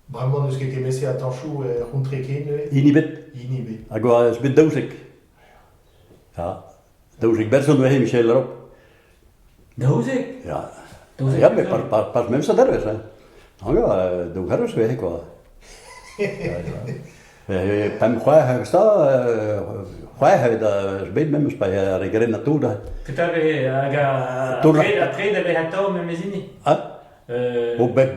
Vraiment, dus que Messi attention rond trekken. Inibet. Inibet. Agora spit Dousek. Ja. Dousek Berson we Michel erop. Dousek? Ja. Dousek Ja, maar pas mensen daar is hè. Nou ja, doe gerus weg qua. Pem khoa sta khoa da spit members bij regeren naartoe daar. Ketabe aga après de vehato memezini. Ah. Ook bij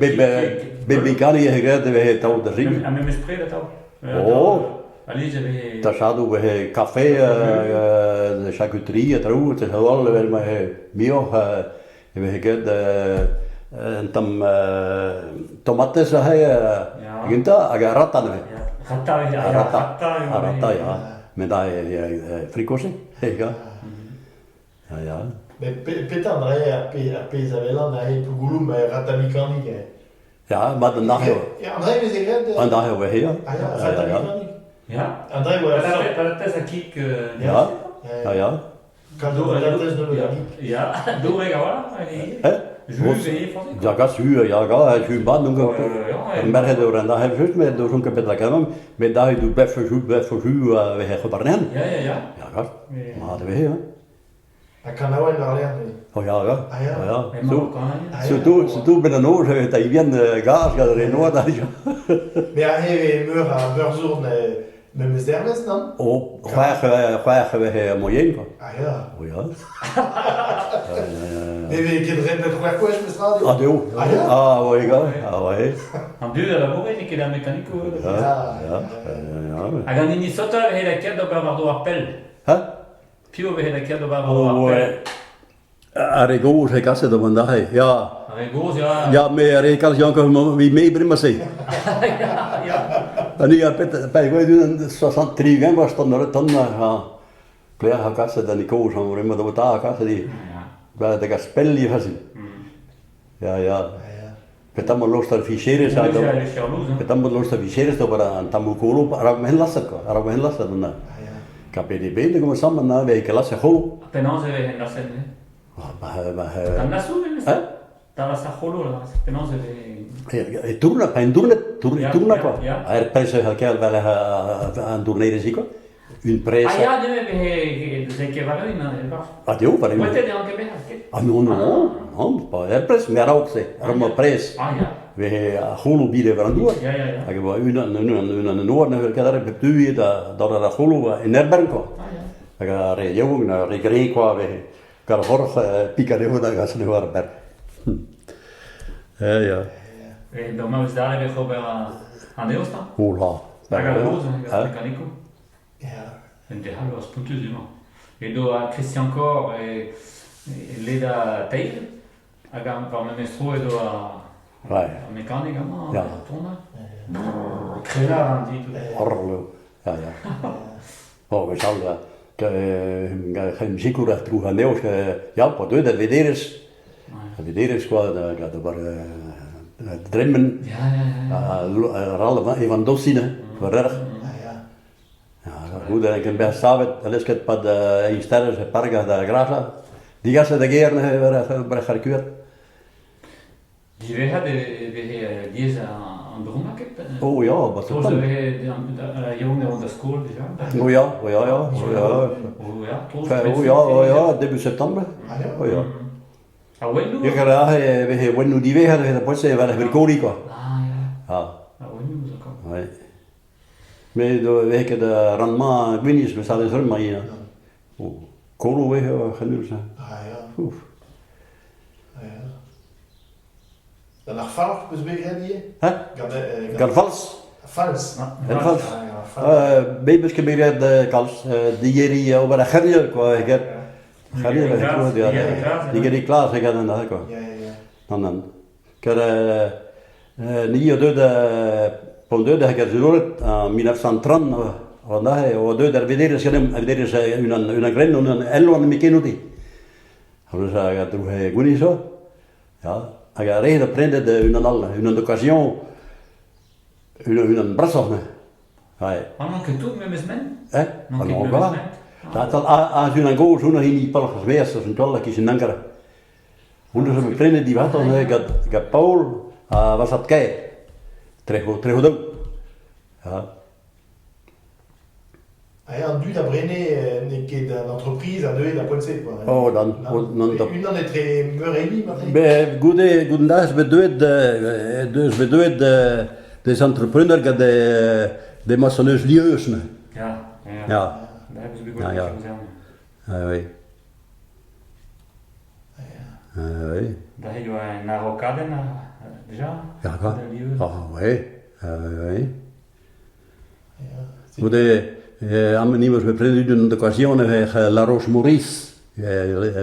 Kani gereden we het al de zien. A memes près dat Oh. Allez, j'avais Daar zaten we café, de charcuterie, trouwens, het is wel weer met mio, we hebben en tam tomaten zeg je, ginta, aga rata ne. Rata ja, met dat frikosje, ja. Ja. Peter André a Pesavella na he pugulu me ratamikani. Ja, maar de dag Ja, André is ik en dag we hier. Ah ja, ratamikani. Ja. André was para tesa kick Ja. Ja. Kan do ratas no Ja, do agora. Ja, gas huur, ja, ga, huur bad doen. En bergen door en dat hebben we met door zo'n kapitaal kan met dat je doet best voor huur we hebben gebarnen. Ja. Ja, gas. Maar dat we hè. Ik kan nou in Arlene. Oh ja, ja. Ja. Zo doe ben een oor dat je bien gas gaat er in noord dat je. Maar ja, hij meur aan beurzoen met mijn sterren dan. Oh, graag we moyen quoi. Ah ja. Oh ja. Nee, we kinderen met quoi quoi je me Ah jo. Ah ouais gars. Ah ouais. En deux à la bourre, ni que la mécanique. Ja. Agani ni sota he la kerde bavardo appel. Hè? Pio he la kerde bavardo appel. Arregos he kasse dat vandaag. Ja. Arregos ja. Ja, maar arregos Janko wie meebrengen ze. Ja. En nu bij wij doen 63 gaan was dan ja. Pleeg kasse dan die koos van maar dat daar kasse die. Bij de gaspelli gezien. Ja. Kita mau los terficheres atau kita mau los terficheres tu para tamu kolo arab menlas tu na. KPDB tu como sama na ve que la se ho. Apenas se ve en la scène. Tan la sube, ¿eh? Tan la sajolo la. Apenas se ve. Turna quoi. Er prijzen elkaar wel aan tourneren zie ik. Une prijs. Ah ja, deve de que vale na. Ah jo, para. Puede de aunque veas que. Ah no, pas er prijs meer ook ze. Er maar prijs. Ah ja. We holo bieden van doen. Ja. Ik heb een noord naar elkaar heb ik tu dat er holo in Erberg kwam. Ah ja. Ik ga jong naar Rigre kwam we. Kan vorige picadillo dan gaan ze naar Erberg. Ja. Dan maar is daar weer gewoon aan de staan. Hola. Daar gaat los, mecanico. Ja. En de halve was puntus du Et do a Christian Cor et Leda Tail. Aga par me mestro et do a meccanica ma tona. Crela dit. Orlo. Ja. Oh, we zal geen zeker terug gaan neus ja, wat doe dat videres. Videres qua dat var dremmen. Ja. Ralle van dosine. Verder. Goed, ik ben samen, dat is het pad in sterren, het park de Grasa. Die gasten de keer bij Harkuur. Die we hadden deze aan de grond. Oh ja, wat is dat? Zoals we jongen op de school dus. Oh ja. Oh ja, debut september. Oh ja. Ah bueno. Je graag we bueno die weg hadden, dat pas wel weer koning kwam. Ah ja. Ja. Ah bueno, zo kan. Nee. Mais de weken de rendement, ik weet niet, we staan in zo'n maar hier. Oh, kolen weg genoeg zijn. Ah ja. Oef. Ah ja. Dan nog vals, dus ben je die? Hè? Garvals. Vals. Garvals. Babes gebeuren de kals, die hier over de gerje qua ik heb. Gerje, die gaat die klaar zijn dan dat qua. Ja. Dan. Ik heb niet de Pendant que j'ai en 1930, on a deux dervideres une graine, un ello en Mikenoti. Alors ça a trouvé Guniso. Ja, il a rien de prendre une occasion, une brassard. Ouais. Pendant que tout même semaine. Hein? On va. Dat als je dan goes, hoe nog in die palg geweest, dat is een tolle kies in Ankara. Hoe ze me prenden die wat dan, ik had Paul, was dat kei. terug goed. Ja. En du d'abrene que l'entreprise a deux la pointe quoi. Oh, dan Une en est très meureni maintenant. be goedendag, we doen dus we doen des entrepreneurs die de maçonneuse lieus. Ja. Ja. Daar hebben ze goed Ja, ja. gezien. Oui. Oui. Daar heb je naar Rocade, déjà? Ja, ga. De lieu. Ah, oui. Oui. Ja. Goede ameniemos we prenden une occasion avec La Roche Maurice.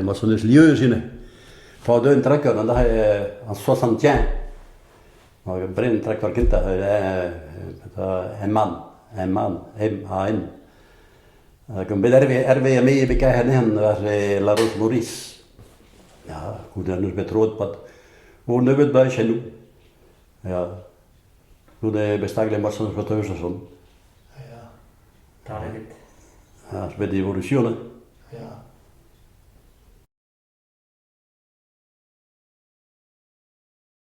Maçonneuse lieus in. Voor de trekker en dat hij aan 61. Maar ik breng trekker kind een man, M-A-N. Ik ben bij RWME bekijken was La Roche Maurice. Ja, goed dan is met rood pad. Hoe nu het bij nu? Ja. Hoe de bestagle maçonneuse wat thuis zo. Ja. Daar heb je het. Ja, is bij de evolutie. Ja.